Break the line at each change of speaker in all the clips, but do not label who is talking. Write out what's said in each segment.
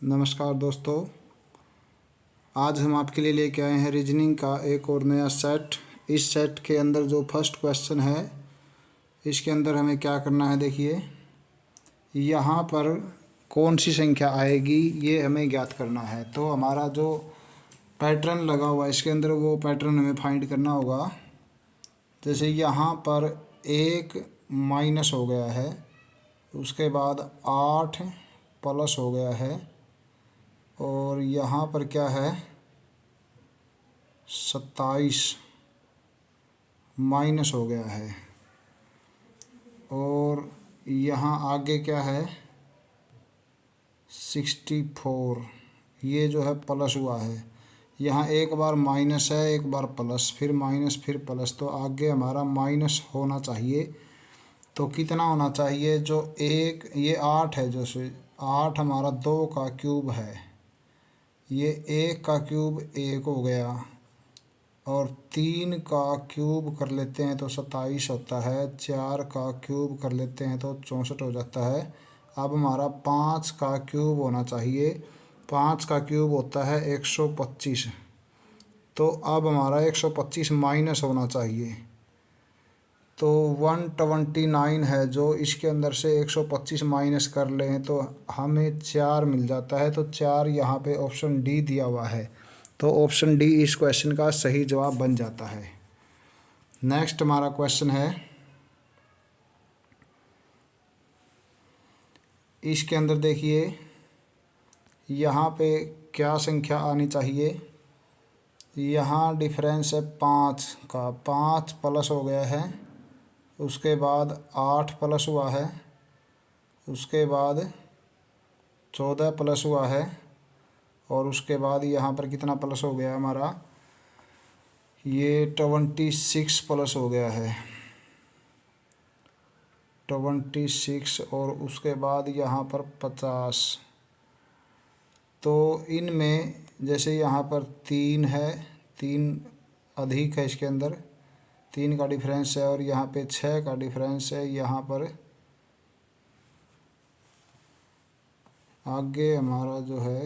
नमस्कार दोस्तों, आज हम आपके लिए लेके आए हैं रीजनिंग का एक और नया सेट। इस सेट के अंदर जो फर्स्ट क्वेश्चन है, इसके अंदर हमें क्या करना है, देखिए यहाँ पर कौन सी संख्या आएगी ये हमें ज्ञात करना है। तो हमारा जो पैटर्न लगा हुआ है इसके अंदर, वो पैटर्न हमें फाइंड करना होगा। जैसे यहाँ पर 1 माइनस हो गया है, उसके बाद 8 प्लस हो गया है, और यहाँ पर क्या है 27 माइनस हो गया है, और यहाँ आगे क्या है 64, ये जो है प्लस हुआ है। यहाँ एक बार माइनस है, एक बार प्लस, फिर माइनस, फिर प्लस, तो आगे हमारा माइनस होना चाहिए। तो कितना होना चाहिए, जो एक ये 8 है, जो से 8 हमारा 2 का क्यूब है, ये 1 का क्यूब 1 हो गया, और 3 का क्यूब कर लेते हैं तो 27 होता है, 4 का क्यूब कर लेते हैं तो 64 हो जाता है। अब हमारा 5 का क्यूब होना चाहिए, 5 का क्यूब होता है 125। तो अब हमारा 125 माइनस होना चाहिए, तो 129 है, जो इसके अंदर से 125 माइनस कर लें तो हमें 4 मिल जाता है। तो 4 यहाँ पे ऑप्शन डी दिया हुआ है, तो ऑप्शन डी इस क्वेश्चन का सही जवाब बन जाता है। नेक्स्ट हमारा क्वेश्चन है, इसके अंदर देखिए यहाँ पे क्या संख्या आनी चाहिए। यहाँ डिफरेंस है 5 का, 5 प्लस हो गया है, उसके बाद 8 प्लस हुआ है, उसके बाद 14 प्लस हुआ है, और उसके बाद यहाँ पर कितना प्लस हो गया हमारा, ये 26 प्लस हो गया है, 26, और उसके बाद यहाँ पर 50। तो इनमें जैसे यहाँ पर 3 है, 3 अधिक है, इसके अंदर 3 का डिफरेंस है, और यहाँ पे 6 का डिफरेंस है। यहाँ पर आगे हमारा जो है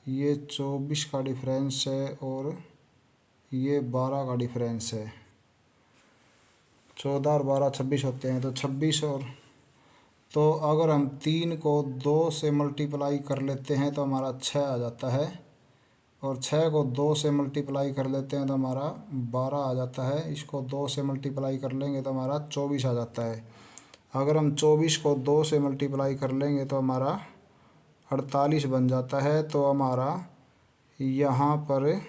ये 24 का डिफरेंस है, और ये 12 का डिफरेंस है। 14 और 12 26 होते हैं, तो 26, और तो अगर हम 3 को 2 से मल्टीप्लाई कर लेते हैं तो हमारा 6 आ जाता है, और 6 को 2 से मल्टीप्लाई कर लेते हैं तो हमारा 12 आ जाता है। इसको 2 से मल्टीप्लाई कर लेंगे तो हमारा 24 आ जाता है। अगर हम 24 को 2 से मल्टीप्लाई कर लेंगे तो हमारा 48 बन जाता है। तो हमारा यहाँ पर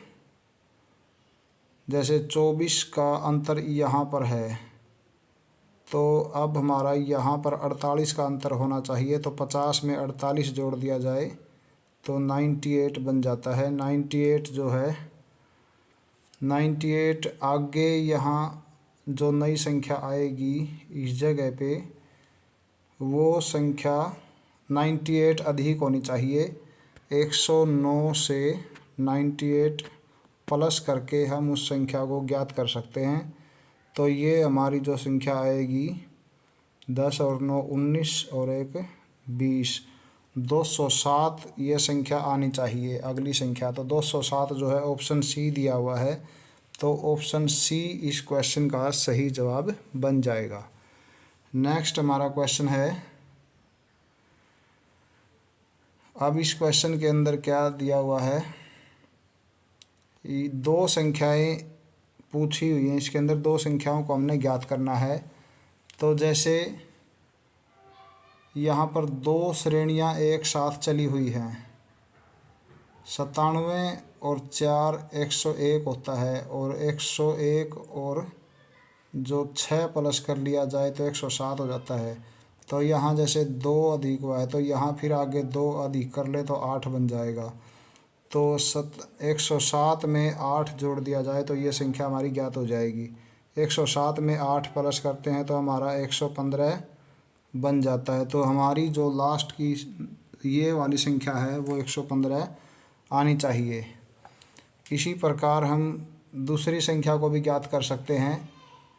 जैसे 24 का अंतर यहाँ पर है, तो अब हमारा यहाँ पर 48 का अंतर होना चाहिए। तो 50 में 48 जोड़ दिया जाए तो 98 बन जाता है। 98 जो है 98 आगे यहाँ जो नई संख्या आएगी इस जगह पे, वो संख्या 98 अधिक होनी चाहिए। 109 से 98 प्लस करके हम उस संख्या को ज्ञात कर सकते हैं। तो ये हमारी जो संख्या आएगी 10 और 9 19, और 1 20, 207 ये संख्या आनी चाहिए अगली संख्या। तो 207 जो है ऑप्शन सी दिया हुआ है, तो ऑप्शन सी इस क्वेश्चन का सही जवाब बन जाएगा। नेक्स्ट हमारा क्वेश्चन है, अब इस क्वेश्चन के अंदर क्या दिया हुआ है, 2 संख्याएं पूछी हुई हैं, इसके अंदर 2 संख्याओं को हमने ज्ञात करना है। तो जैसे यहाँ पर 2 श्रेणियाँ एक साथ चली हुई हैं, 97 और 4 101 होता है, और 101 और जो 6 प्लस कर लिया जाए तो 107 हो जाता है। तो यहाँ जैसे 2 अधिक हुआ है, तो यहाँ फिर आगे 2 अधिक कर ले तो 8 बन जाएगा। तो 107 में 8 जोड़ दिया जाए तो ये संख्या हमारी ज्ञात हो जाएगी। 107 में 8 प्लस करते हैं तो हमारा 115 बन जाता है। तो हमारी जो लास्ट की ये वाली संख्या है वो 115 आनी चाहिए। इसी प्रकार हम दूसरी संख्या को भी ज्ञात कर सकते हैं।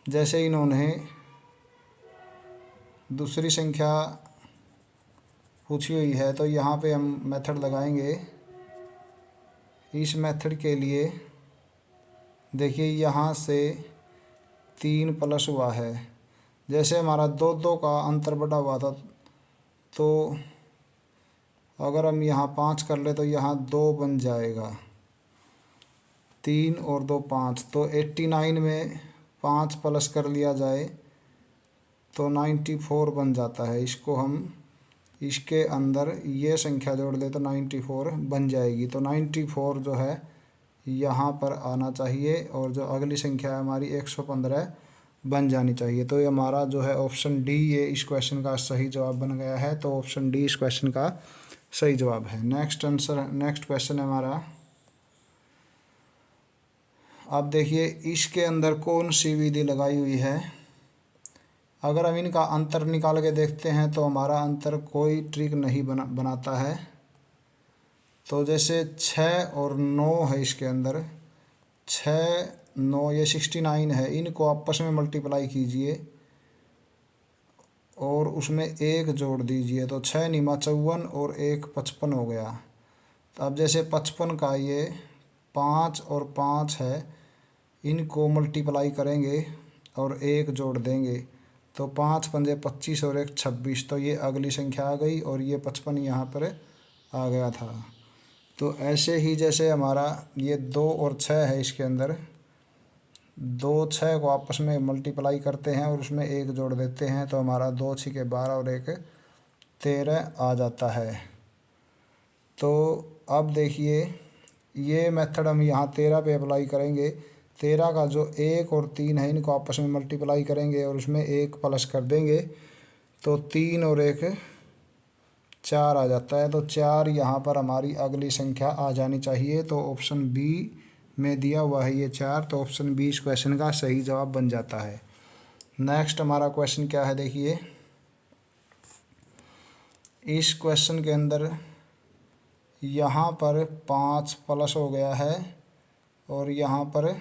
जैसे इन्होंने दूसरी संख्या पूछी हुई है। तो यहाँ पे हम मेथड लगाएंगे। इस मेथड के लिए देखिए यहाँ से 3 प्लस हुआ है। जैसे हमारा 2 2 का अंतर बढ़ा हुआ था, तो अगर हम यहाँ 5 कर ले तो यहाँ 2 बन जाएगा। 3 और 2 5, तो 89 में 5 प्लस कर लिया जाए तो 94 बन जाता है। इसको हम इसके अंदर ये संख्या जोड़ दे तो 94 बन जाएगी। तो 94 जो है यहाँ पर आना चाहिए, और जो अगली संख्या है हमारी 115 बन जानी चाहिए। तो ये हमारा जो है ऑप्शन डी, ये इस क्वेश्चन का सही जवाब बन गया है। तो ऑप्शन डी इस क्वेश्चन का सही जवाब है। नेक्स्ट क्वेश्चन है हमारा। अब देखिए इसके अंदर कौन सी विधि लगाई हुई है। अगर हम इनका अंतर निकाल के देखते हैं तो हमारा अंतर कोई ट्रिक नहीं बनाता है। तो जैसे 6 और 9 है, इसके अंदर 6 9 ये 69 है। इनको आपस में मल्टीप्लाई कीजिए और उसमें 1 जोड़ दीजिए, तो 6 निमा 54 और 1 55 हो गया। तो अब जैसे 55 का ये 5 और 5 है, इनको मल्टीप्लाई करेंगे और 1 जोड़ देंगे, तो 5 पंजे 25 और 1 26। तो ये अगली संख्या आ गई और ये 55 यहाँ पर आ गया था। तो ऐसे ही जैसे हमारा ये 2 और 6 है, इसके अंदर 2 6 को आपस में मल्टीप्लाई करते हैं और उसमें 1 जोड़ देते हैं, तो हमारा 2 6 के 12 और 1 13 आ जाता है। तो अब देखिए ये मेथड हम यहाँ 13 पे अप्लाई करेंगे। 13 का जो 1 और 3 है, इनको आपस में मल्टीप्लाई करेंगे और उसमें 1 प्लस कर देंगे, तो 3 और 1 4 आ जाता है। तो 4 यहाँ पर हमारी अगली संख्या आ जानी चाहिए। तो ऑप्शन बी में दिया हुआ है ये 4, तो ऑप्शन बी इस क्वेश्चन का सही जवाब बन जाता है। नेक्स्ट हमारा क्वेश्चन क्या है, देखिए इस क्वेश्चन के अंदर यहाँ पर 5 प्लस हो गया है और यहाँ पर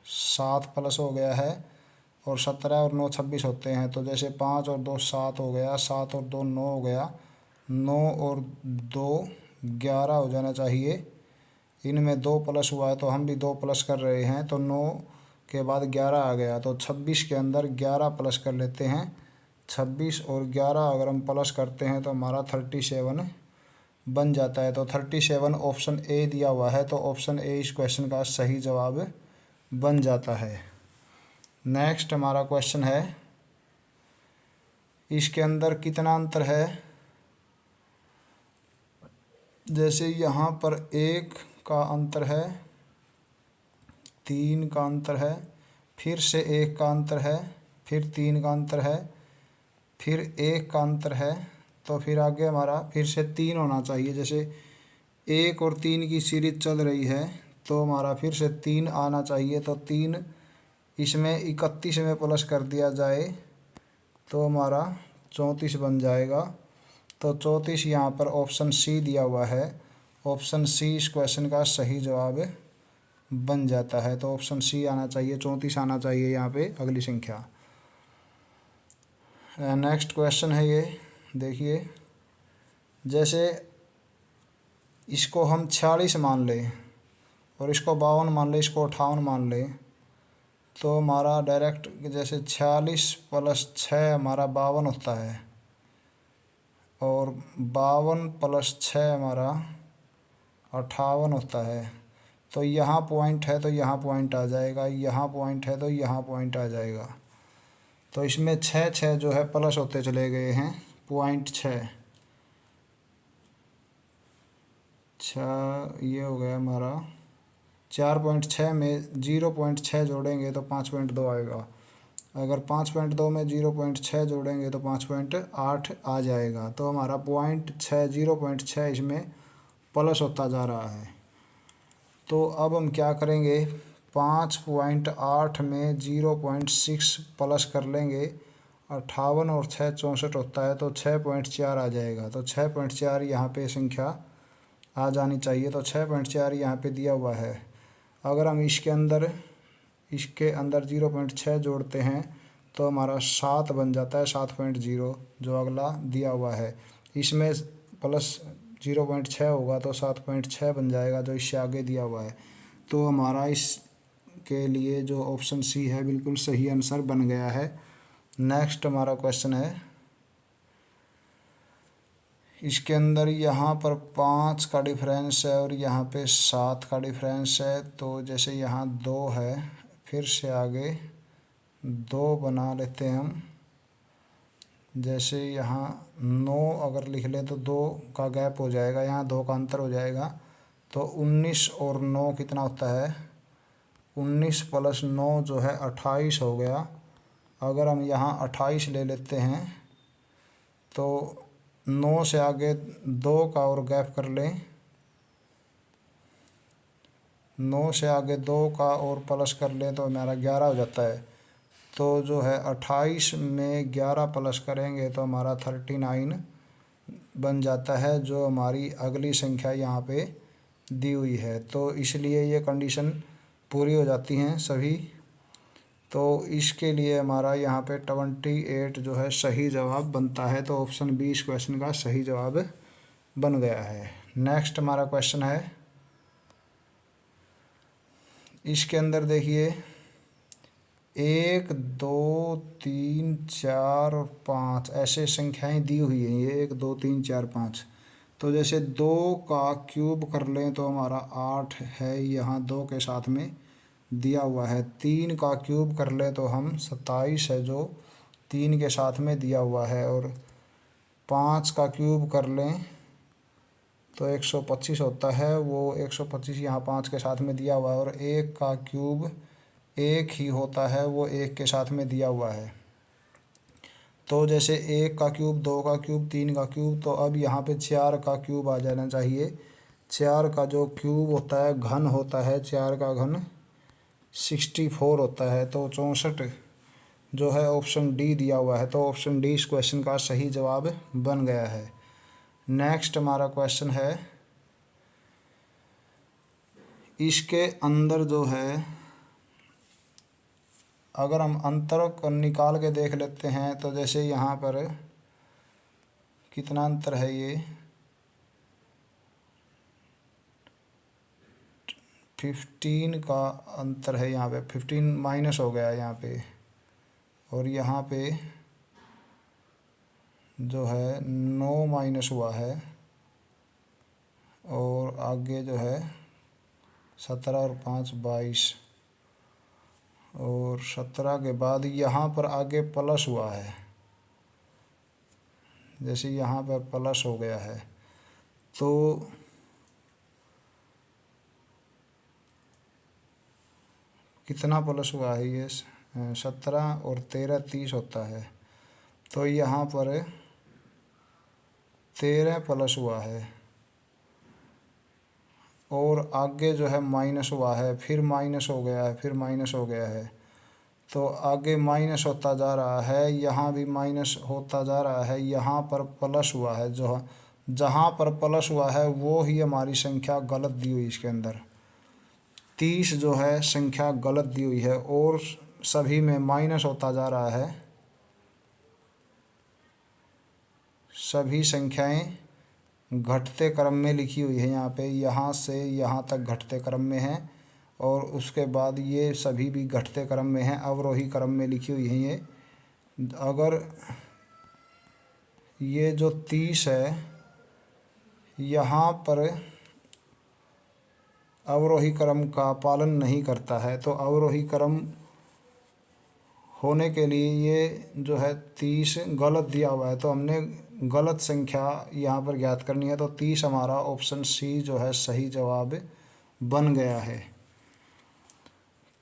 7 प्लस हो गया है, और 17 और 9 26 होते हैं। तो जैसे 5 और 2 7 हो गया, 7 और 2 9 हो गया, 9 और 2 11 हो जाना चाहिए। इनमें 2 प्लस हुआ है तो हम भी 2 प्लस कर रहे हैं, तो 9 के बाद 11 आ गया। तो 26 के अंदर 11 प्लस कर लेते हैं। 26 और 11 अगर हम प्लस करते हैं तो हमारा 37 बन जाता है। तो 37 ऑप्शन ए दिया हुआ है, तो ऑप्शन ए इस क्वेश्चन का सही जवाब बन जाता है। नेक्स्ट हमारा क्वेश्चन है, इसके अंदर कितना अंतर है। जैसे यहाँ पर 1 का अंतर है, 3 का अंतर है, फिर से 1 का अंतर है, फिर 3 का अंतर है, फिर 1 का अंतर है, तो फिर आगे हमारा फिर से 3 होना चाहिए। जैसे 1 और 3 की सीरीज चल रही है, तो हमारा फिर से 3 आना चाहिए। तो 3 इसमें 31 में प्लस कर दिया जाए तो हमारा 34 बन जाएगा। तो 34 यहाँ पर ऑप्शन सी दिया हुआ है। ऑप्शन सी इस क्वेश्चन का सही जवाब बन जाता है। तो ऑप्शन सी आना चाहिए, 34 आना चाहिए यहाँ पे अगली संख्या। नेक्स्ट क्वेश्चन है ये, देखिए जैसे इसको हम 46 मान लें और इसको 52 मान लें, इसको 58 मान लें, तो हमारा डायरेक्ट जैसे 46 प्लस 6 हमारा 52 होता है, और 52 प्लस 6 हमारा 58 होता है। तो यहाँ पॉइंट है तो यहाँ पॉइंट आ जाएगा, यहाँ पॉइंट है तो यहाँ पॉइंट आ जाएगा। तो इसमें 6 6 जो है प्लस होते चले गए हैं, पॉइंट 6 ये हो गया हमारा 4.6 में 0.6 जोड़ेंगे तो 5.2 आएगा। अगर 5.2 में 0.6 जोड़ेंगे तो 5.8 आ जाएगा। तो हमारा 0.6 इसमें प्लस होता जा रहा है। तो अब हम क्या करेंगे, 5.8 में 0.6 प्लस कर लेंगे, 58 और 6 64 होता है, तो 6.4 आ जाएगा। तो 6.4 यहाँ पे संख्या आ जानी चाहिए। तो 6.4 यहाँ पे दिया हुआ है। अगर हम इसके अंदर 0.6 जोड़ते हैं तो हमारा 7 बन जाता है, 7.0 जो अगला दिया हुआ है। इसमें प्लस 0.6 होगा तो 7.6 बन जाएगा जो इससे आगे दिया हुआ है। तो हमारा इसके लिए जो ऑप्शन सी है बिल्कुल सही आंसर बन गया है। नेक्स्ट हमारा क्वेश्चन है, इसके अंदर यहाँ पर 5 का डिफरेंस है और यहाँ पे 7 का डिफरेंस है। तो जैसे यहाँ 2 है, फिर से आगे 2 बना लेते हैं हम। जैसे यहाँ 9 अगर लिख लें तो 2 का गैप हो जाएगा, यहाँ 2 का अंतर हो जाएगा। तो 19 और 9 कितना होता है, 19 प्लस 9 जो है 28 हो गया। अगर हम यहाँ 28 ले लेते हैं तो 9 से आगे 2 का और गैप कर लें, 9 से आगे 2 का और प्लस कर लें तो हमारा 11 हो जाता है। तो जो है 28 में 11 प्लस करेंगे तो हमारा 39 बन जाता है, जो हमारी अगली संख्या यहाँ पे दी हुई है। तो इसलिए ये कंडीशन पूरी हो जाती हैं सभी। तो इसके लिए हमारा यहाँ पे 28 जो है सही जवाब बनता है। तो ऑप्शन बी इस क्वेश्चन का सही जवाब बन गया है। नेक्स्ट हमारा क्वेश्चन है, इसके अंदर देखिए 1 2 3 4 और 5 ऐसे संख्याएं दी हुई हैं, ये 1 2 3 4 5। तो जैसे 2 का क्यूब कर लें तो हमारा 8 है, यहाँ 2 के साथ में दिया हुआ है। 3 का क्यूब कर ले तो हम 27 है, जो 3 के साथ में दिया हुआ है। और 5 का क्यूब कर लें तो 125 होता है, वो 125 यहाँ 5 के साथ में दिया हुआ है। और 1 का क्यूब 1 ही होता है, वो 1 के साथ में दिया हुआ है। तो जैसे 1 का क्यूब, 2 का क्यूब, 3 का क्यूब, तो अब यहाँ पे 4 का क्यूब आ जाना चाहिए। 4 का जो क्यूब होता है, घन होता है, 4 का घन 64 होता है। तो 64 जो है ऑप्शन डी दिया हुआ है। तो ऑप्शन डी इस क्वेश्चन का सही जवाब बन गया है। नेक्स्ट हमारा क्वेश्चन है, इसके अंदर जो है अगर हम अंतर को निकाल के देख लेते हैं तो जैसे यहाँ पर कितना अंतर है, ये 15 का अंतर है। यहाँ पे 15 माइनस हो गया है यहाँ पे, और यहाँ पे जो है 9 माइनस हुआ है। और आगे जो है 17 और 5 22, और 17 के बाद यहाँ पर आगे प्लस हुआ है, जैसे यहाँ पर प्लस हो गया है। तो कितना प्लस हुआ है, ये 17 और 13 30 होता है। तो यहाँ पर 13 प्लस हुआ है, और आगे जो है माइनस हुआ है, फिर माइनस हो गया है, फिर माइनस हो गया है। तो आगे माइनस होता जा रहा है, यहाँ भी माइनस होता जा रहा है, यहाँ पर प्लस हुआ है। जो जहाँ पर प्लस हुआ है वो ही हमारी संख्या गलत दी हुई इसके अंदर। 30 जो है संख्या गलत दी हुई है, और सभी में माइनस होता जा रहा है। सभी संख्याएं घटते क्रम में लिखी हुई है यहाँ पे, यहाँ से यहाँ तक घटते क्रम में है, और उसके बाद ये सभी भी घटते क्रम में हैं, अवरोही क्रम में लिखी हुई हैं ये। अगर ये जो 30 है यहाँ पर अवरोही क्रम का पालन नहीं करता है, तो अवरोही क्रम होने के लिए ये जो है 30 गलत दिया हुआ है। तो हमने गलत संख्या यहाँ पर ज्ञात करनी है। तो 30 हमारा ऑप्शन सी जो है सही जवाब बन गया है।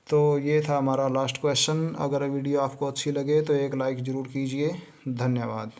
तो ये था हमारा लास्ट क्वेश्चन। अगर वीडियो आपको अच्छी लगे तो एक लाइक ज़रूर कीजिए। धन्यवाद।